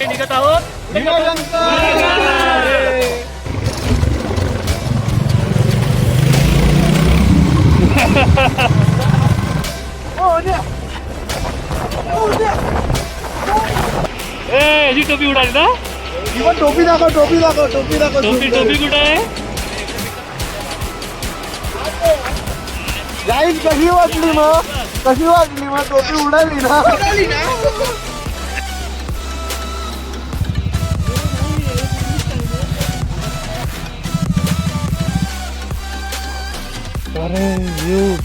निघत आहोत. याची टोपी उडाली ना. टोपी दाखव टोपी दाखव टोपी दाखव टोपी कुठे आहे. गाईस कशी वाटली मग टोपी उडाली ना. अरे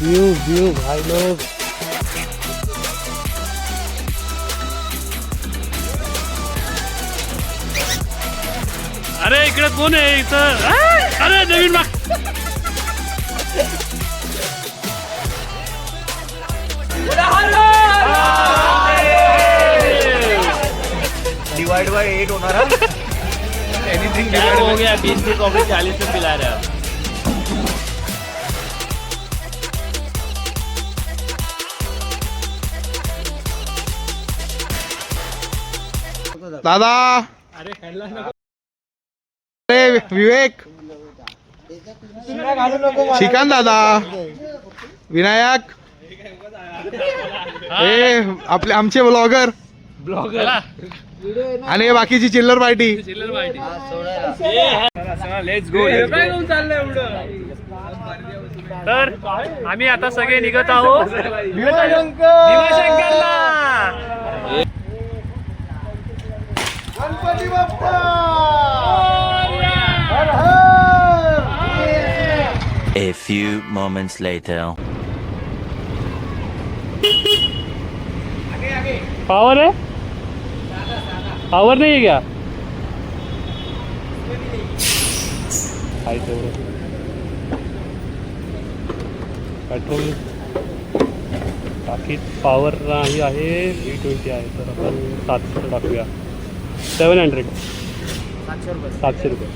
व्यू भाई लोग. अरे इकडे कोण आहे इथं. अरे नवीन माग. डिवाइड बाय 8 होणार. एनीथिंग क्या हो गया. 20 की कॉफी 40 में पिला रहे हैं. दादा. अरे विवेक शिकान दादा. विनायक आपले आमचे ब्लॉगर आणि बाकीची चिल्लर पार्टी. Let's go. तर आम्ही आता सगळे निघत आहोत भीमाशंकरला. Ganpati Bappa. A few moments later. Power है. पावर नहीं है क्या. पेट्रोल बाकी पावर नाही आहे. 320 आहे तर आपण 700 टाकूया. 700 700 रुपये.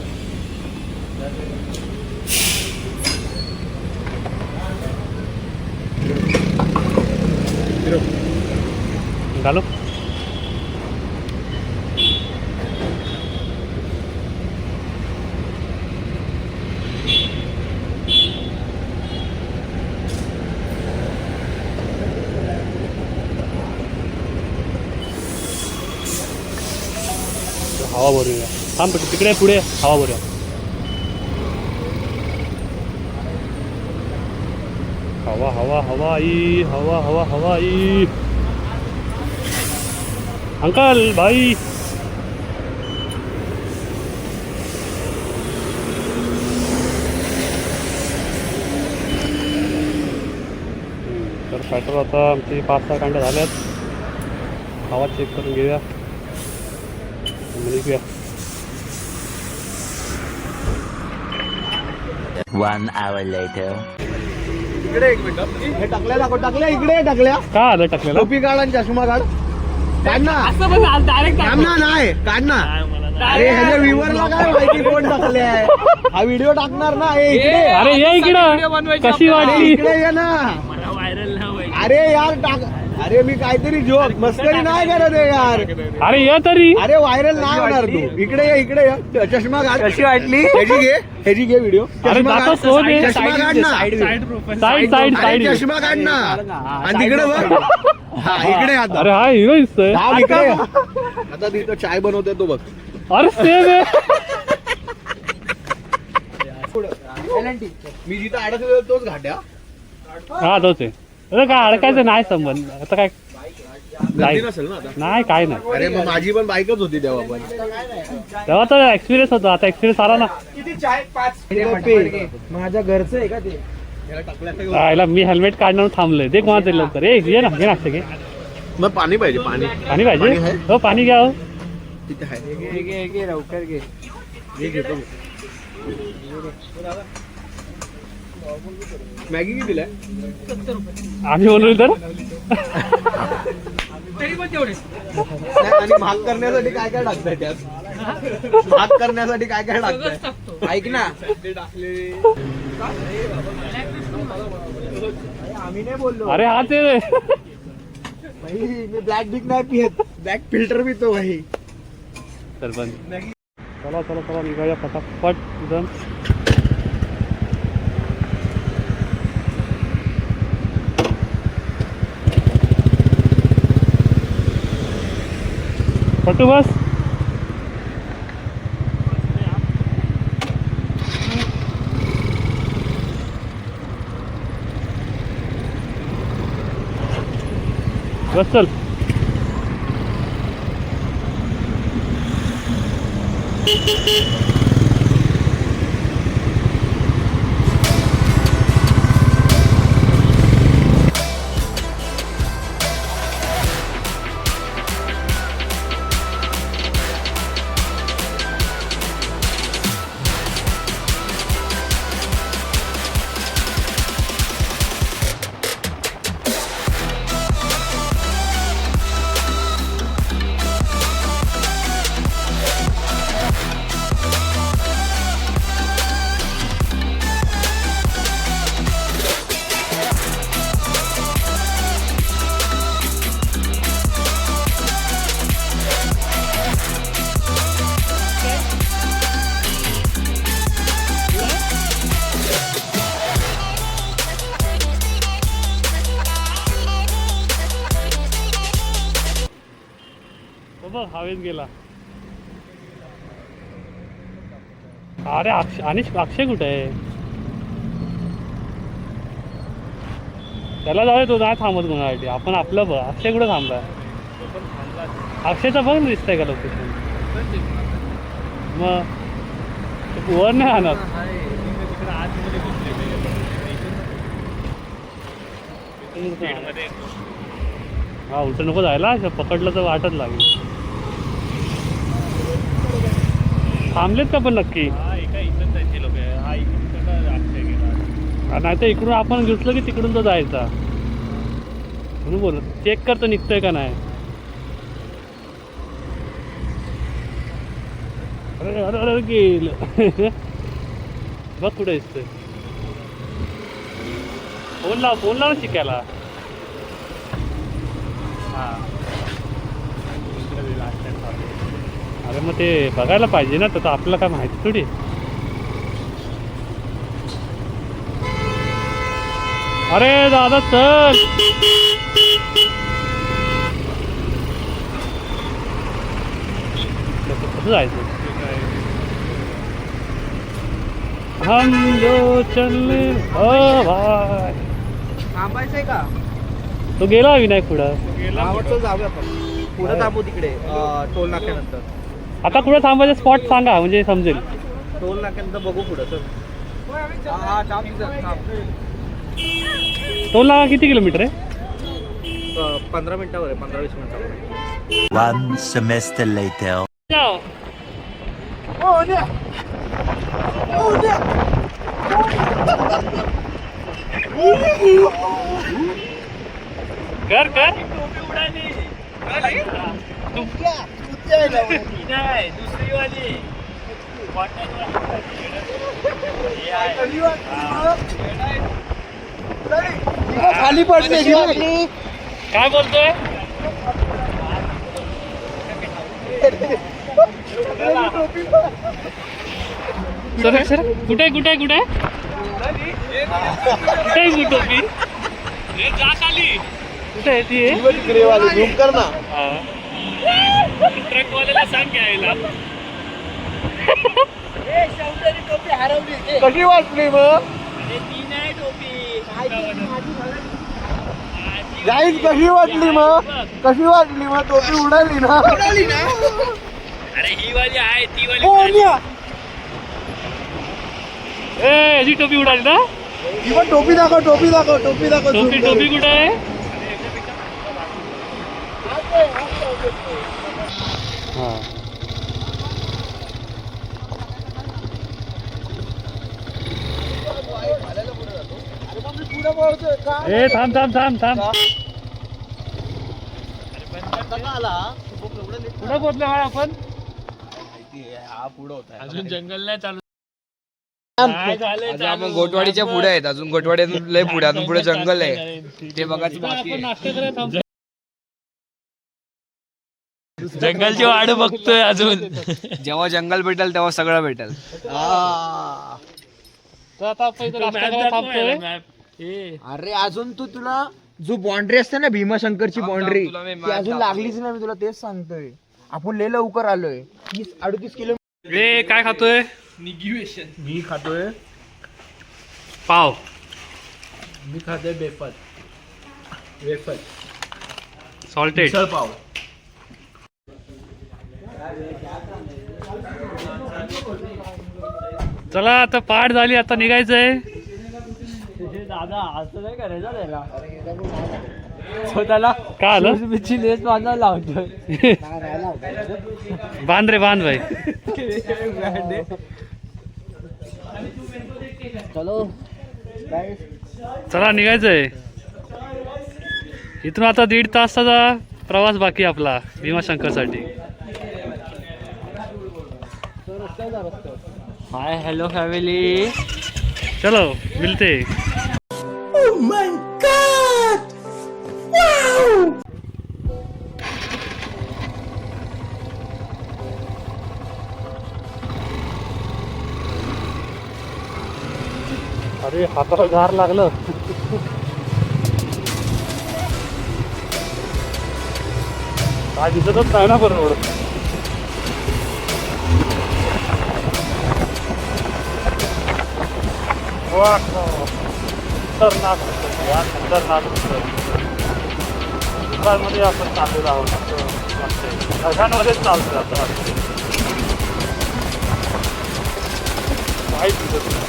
घालो. हवा भरूया. थांब तिकडे पुढे हवा भरूया. हवा हवा हवाई हवा हवा हवाई. अंकल भाई तर पेट्रोल आता आमची 5-6 कांड्या झाल्यात. हवा चेक करून घेऊया. निघूया. 1 hour later. इकडे एक मिनिट. हे टाकल्या इकडे टाकल्या. का आलं टाकलेलं. टोपी काढ आणि चष्मा काढ. काढ ना. नाही काढ ना. अरे ह्याच्या व्ह्यूअरला काय माहिती कोण टाकले आहे. हा व्हिडिओ टाकणार ना. इकडे. अरे ये इकडं. कशी वाटली. इकडे ये ना. अरे यार टाक. अरे मी काहीतरी जोक मस्करी नाही करत आहे यार. अरे ये तरी. अरे व्हायरल नाही होणार तू. इकडे ये. चष्मा काढ. कशी वाटली. ह्याची घे व्हिडिओ. चष्मा काढ ना. साईड चष्मा काढ ना. आणि तिकडे बघ. हा इकडे आता. अरे हा हिरो दिसतोय. इकडे आता तिथं चाय बनवतोय तो बघ. अरे सेम आहे. मी जिथं अडकलेलो तोच घाट्या. हा तोच आहे. अरे काय अडकायचं नाही संबंध. आता काय गर्दी नसेल ना आता. नाही काय नाही. अरे मग माझी पण बाईकच होती तेव्हा पण. तेव्हा तर एक्सपिरियन्स होता. आता एक्सपिरियन्स आला ना. माझ्या घरचं आहे का ते. आयला मी हेल्मेट काढणार थांबलोय. देख मला तरी लवकर. ये ना घे ना घे. मग पाणी पाहिजे. पाणी पाहिजे. हो पाणी घ्या. हो तिथे आहे. लवकर घे. घेतो. मॅगी कितीला आहे. 70 रुपये. आम्ही बोललो तर तरी पण तेवढे. आणि भाग करण्यासाठी काय काय टाकताय त्यात. भाग करण्यासाठी काय काय टाकताय. ऐक ना. आम्ही नाही बोललो. अरे हा ते भाई मी ब्लॅक ड्रिंक नाही पित. ब्लॅक फिल्टर पितो भाई. सरपंच. चला चला चला निघाया फटाफट एकदम. पटू बस. बस चल. बघ हवेत गेला. अरे अक्षय कुठे आहे? त्याला जाऊ दे, तो नाही थांबत कोणासाठी. आपण आपलं बघ. अक्षय कुठे थांबला? अक्षयचा बघ दिसतंय का लोकेशन? मग वर नाही आणत. हा उलट नको जायला. पकडलं तर वाटत लागेल. थांबलेत का पण नक्की? नाही तर इकडून आपण घेतलं की तिकडून तो जायचा. म्हणून बोल चेक करतो निघतोय का नाही. अरे अरे अरे गेलं. बघ कुठे दिसतोय. फोन लाव शिकायला. अरे मग ते बघायला पाहिजे ना. तर आपल्याला काय माहिती थोडी. अरे दादा चल. कसं जायचं? हम जो चलने ओ भाई. थांबायचंय का? तो गेला विनायक पुढं. जाऊया आपण पुढे थांबू तिकडे टोल नाक्यानंतर. आता कुठं थांबायचं स्पॉट सांगा म्हणजे समजेल. टोल नाक्यानंतर बघू पुढं. चल. टोल नाका किती किलोमीटर आहे? 15 मिनिटावर आहे. 15-20 मिनिटावर. One semester later. कर कर. दुसरी वाली खाली पडले. काय बोलतोय? सर सर कुठे कुठे कुठे कुठे टोपी? जा खाली. कुठे आहे ती? झूम कर ना. ट्रकवाल्याला सांग घ्यायला. टोपी हरवली. कशी वाटली मग? ती नाही टोपी. गाईज कशी वाटली मग? कशी वाटली मग? टोपी उडाली ना? उडाली ना. अरे ही वाली आहे ती वाली. याची टोपी उडाली ना. ती पण टोपी दाखव. टोपी दाखव. टोपी दाखव. टोपी कुठे आहे? हा ए थांब थांब थांब थांब. कुठं पोहोचलो आहे आपण? हा पुढं होता. अजून जंगल नाही चालू. आपण गोटवाडीच्या पुढे आहेत. अजून गोटवाडीतून लय पुढे. अजून पुढे जंगल आहे. ते बघायचं बाकी आहे. नाश्ता करायला थांब. जंगलची वाट बघतोय अजून. जेव्हा जंगल भेटेल तेव्हा सगळं भेटेल. तर आता आपण इथं नाश्ता करायला थांबतोय. अरे अजून तुला जो बाउंड्री असते ना भीमाशंकरची बाउंड्री ती अजून लागलीच नाही. मी तुला तेच सांगतोय. आपण लय लवकर आलोय. 30-38 किलोमीटर. ए काय खातोय? मी खातोय पाव. मी खातोय वेफर सॉल्टेड. पाव. चला आता पाठ झाली, आता निघायचंय. दादा असं नाही करायचं त्याला काय आलं? लेस बांधायला लावतोय. बांध रे बांध भाई. चलो चला निघायचंय. इथून आता 1.5 तासाचा प्रवास बाकी आपला भीमाशंकरसाठी. Hi hello family. चलो मिलते. अरे हाताला गार लागलं. काय दिसतच नाही ना बरोबर. खतरनाक मध्ये आपण चाललेलो आहोत. ढगांमध्येच चालतो आता. काहीच दिसत नाही.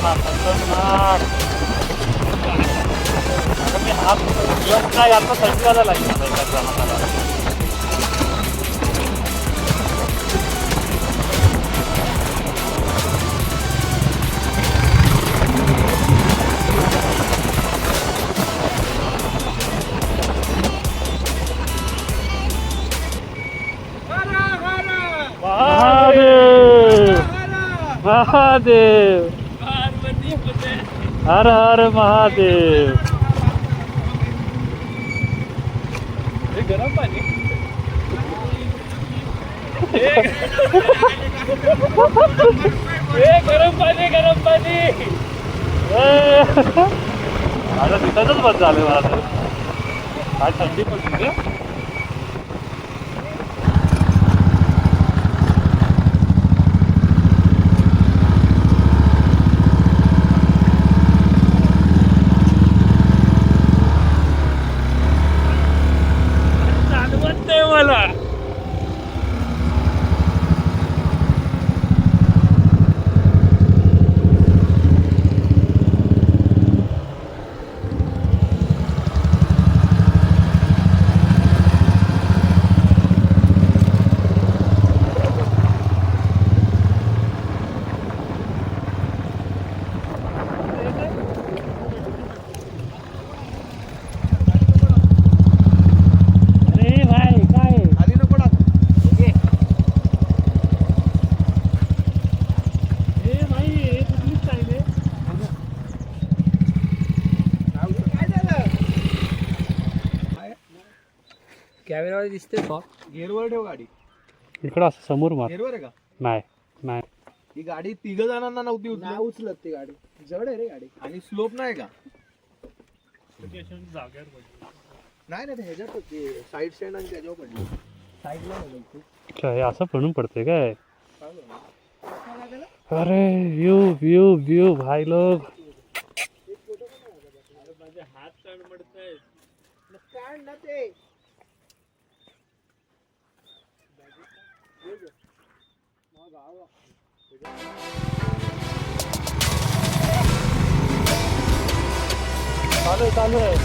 खतरनाक. मी हात काय आता सजवायला लागला एखाद्या हाताला. महादेव महादेव. हर हर महादेव. गरम पाणी. गरम पाणी. आता तिथंच बंद झालं मला तर. काय थंडी पडली. मला कॅमेरावर दिसते का? गेअरवर ठेव गाडी. इकडं असं समोर मार. गेअरवर आहे का? नाही नाही. ही गाडी 3 जणांना नव्हती उचलत. ती गाडी जड आहे रे गाडी. आणि स्लोप नाही का? नाही नाही ह्याच्यात साईड स्टँड आणि त्याच्यावर पडली. साईडला हे असं पडून पडते काय? अरे व्यू व्यू व्यू भाई लोग. माझे हात तडमडतायत. स्टँड ना ते. चालू आहे.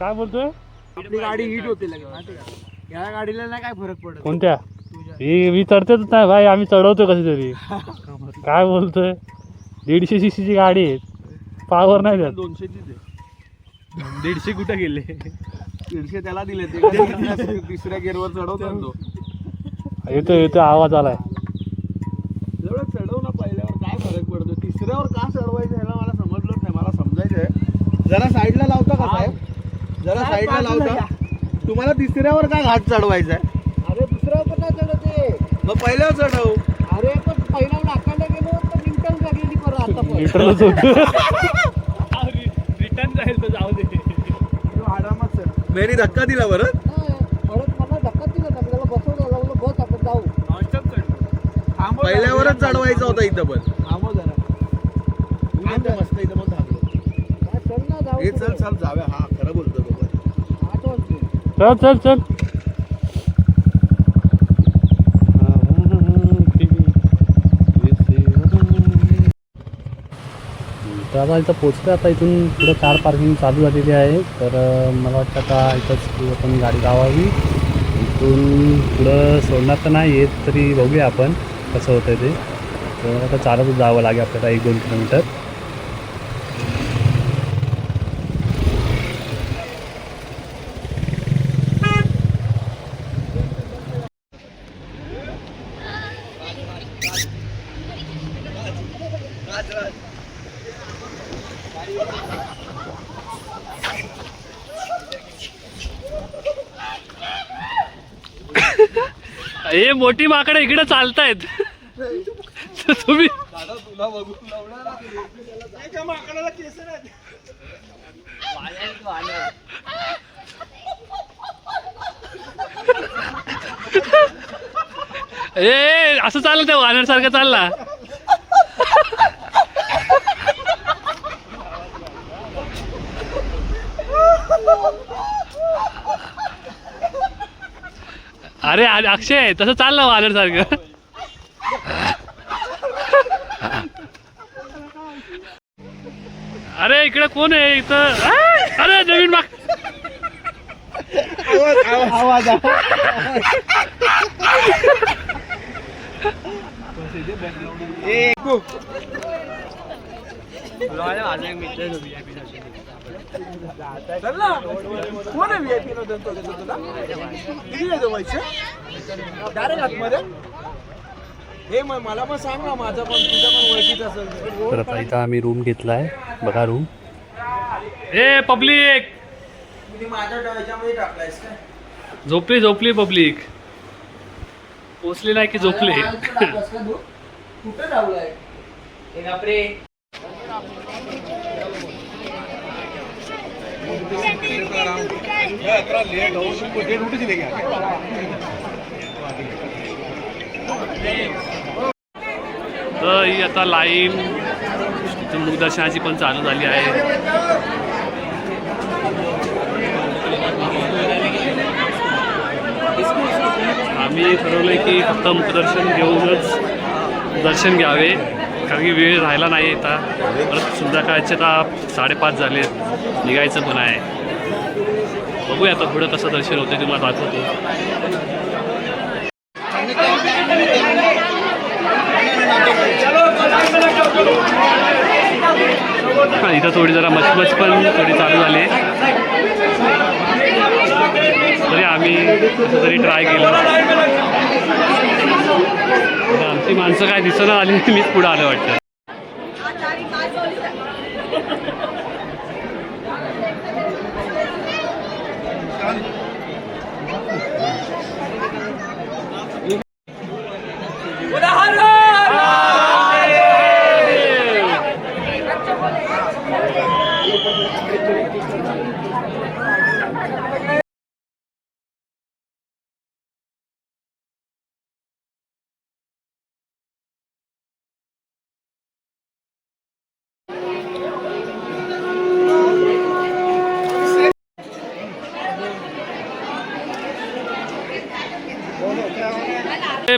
काय बोलतोय? आपली गाडी हिट होते लगेच माहिती का? या गाडीला नाही काय फरक पडत. कोणत्या? ही चढतेच नाही भाई, आम्ही चढवतो कशी तरी. काय बोलतोय? 150 cc ची गाडी आहे, पावर नाही त्यात. 200ची 150 कुठे गेले? 150 त्याला दिले ते तिसऱ्या गेअरवर चढवतो तो. येतो आवाज आलाय. एवढं चढव ना, पहिल्यावर काय फरक पडतो, तिसऱ्यावर का चढवायचं ह्याला मला समजलंच नाही. मला समजायचंय. जरा साईडला लावता का साहेब? जरा साईडला लावता. तुम्हाला तिसऱ्यावर का घाट चढवायचा आहे? अरे दुसऱ्यावर पण नाही चढते. मग पहिल्यावर चढव. अरे पण पहिला नाकांना गेलो तर रिटर्न लागलेली परत आता पण. लिटरलच होत. रिटर्न जाईल तर जाऊ दे. आरामात चढ. मेरी धक्का दिला बरं. परत मला धक्का दिला ना, त्याला बसवलं लागलं, बस आपण जाऊ. नॉनस्टॉप चढलो. पहिल्यावरच चढवायचं होतं इथं पण. थांबव जरा. मस्त इथं मग थांबलो. हा, चल ना जाऊ. हे चल चल जाऊया. हा खरं बोलतो तो पण. 8 वाजले. चल. तर आता इथं पोचतो. आता इथून पुढं कार पार्किंग चालू झालेली आहे. तर मला वाटतं आता इथंच आपण गाडी लावावी. इथून पुढं सोडणार तर नाही येत, तरी बघूया आपण कसं होतं ते. तर आता चालतच जावं लागेल आपल्याला 1-2 किलोमीटर. हे मोठी माकडं इकडे चालतायत. तुम्ही तुला बघून एका माकडाला केस नाही. ए असं चाललं त्या वानरसारखं चालला. अरे अक्षय तसं चाललं वानरसारखं. अरे इकडे कोण आहे इथं? अरे नवीन माग. आवाज कोण आहे VIP ला देतो तुला? किती देतो पैसे? डायरेक्ट आतमध्ये? हे मला पण सांग ना, माझा पण तुझा पण ओळखीचा असेल. तर आता इथं आम्ही रूम घेतलाय. बघा रूम. ए पब्लिक माझ्या ह्याच्यामध्ये टाकलायस काय? झोपली पब्लिक. पोचले नाही की झोपले. कुठे लावलाय? तर ही आता लाईन इथून मुखदर्शनाची पण चालू झाली आहे. आम्ही ठरवलंय की फक्त मुखदर्शन घेऊनच दर्शन घ्यावे, कारण की वेळ राहिला नाही. आता परत संध्याकाळचे आता 5:30 झाले, निघायचं पण आहे. बघूया आता पुढं कसं दर्शन होतं तुम्हाला दाखवतो. इथं थोडी जरा मचमच पण थोडी चालू झाली, तरी आम्ही कसं तरी ट्राय केलं. आमची माणसं काय दिसणं आली, मीच पुढं आलं वाटतं.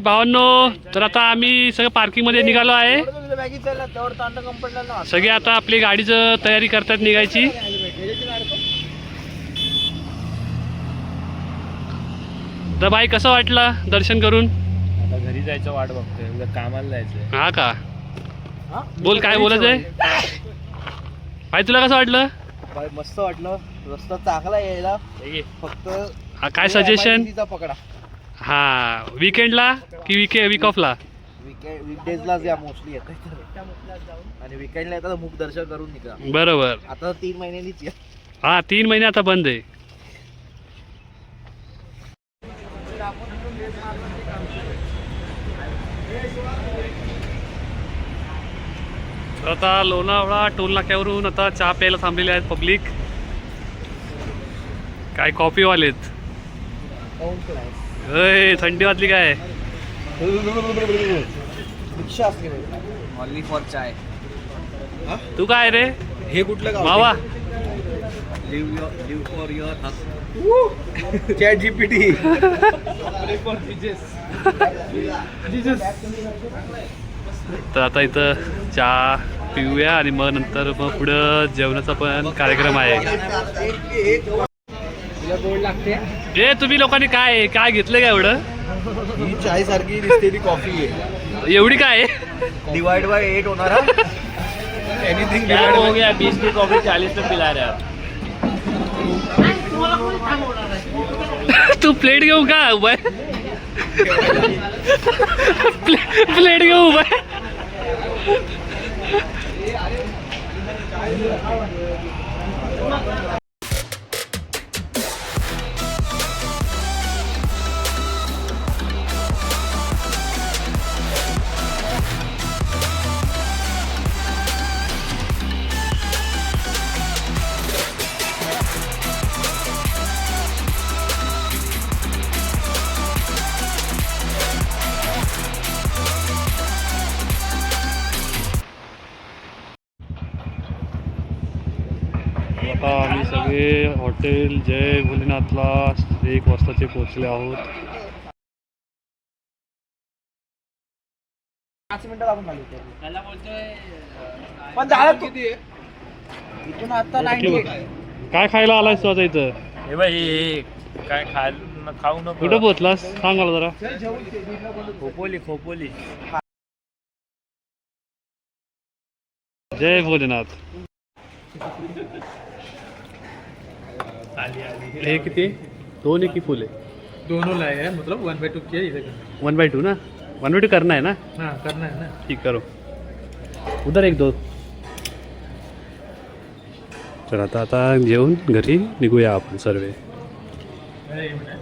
भावांनो, तर आता आम्ही सगळं पार्किंगमध्ये निघालो आहे. सगळे आता आपली गाडीचं तयारी करतात निघायची. तर भाई कसं वाटलं दर्शन करून? आता घरी जायचं वाट बघतोय, उद्या कामाला जायचंय. हा का? बोल काय बोलायचं आहे भाई, तुला कसं वाटलं? मस्त वाटलं, रस्ता चांगला यायला, फक्त हा काय सजेशन? MIDC चा पकडा. हा वीकेंडला की वीक ऑफला? वीकडेजला या मोस्टली येतात आणि वीकेंडला येतात मुख दर्शन करून निघा. बरोबर. आता 3 महिन्यांनीच या. हा 3 महिने आता बंद आहे. आता लोणावळा टोल नाक्यावरून आता चहा प्यायला थांबलेले आहेत पब्लिक. काय कॉफीवालेत. अय थंडी वाजली काय? रिक्षा असते ऑनली फॉर चाय. तू काय रे हे कुठलं गाव? मावा? Live for your ChatGPT. तर आता इथं चहा पिऊया आणि मग नंतर मग पुढं जेवणाचा पण कार्यक्रम आहे. जे तुम्ही लोकांनी काय काय घेतलं का एवढं? ही चाय सारखी दिसते ती कॉफी आहे. एवढी काय? डिवाइड बाय 8 होणार. एनीथिंग क्या हो गया, 20 की कॉफी 40 में पिला रहे आप. तू प्लेट घेऊ का उभा? प्लेट घेऊ उभा? आता आम्ही सगळे हॉटेल जय भोलेनाथला 1 वाजताचे पोहोचले आहोत. 5 मिनिटं लागून झाली होती. पण झालं किती आहे? इथून आता 98. काय खायला आलायस तू आता इथं? हे बाई हे काय खाऊ नको. कुठं पोहोचलास सांग मला जरा. खोपोली. जय भोलेनाथ. हे किती? 2 आहे की फुल आहे? दोनों लाए हैं, मतलब 1/2 किया इधर करना 1/2 ना? 1/2 करना है ना? है। हाँ करना है ना। ठीक करो. उधर 1-2. चला आता जेवून घरी निघूया आपण सर्व. अरे, एक मिनट.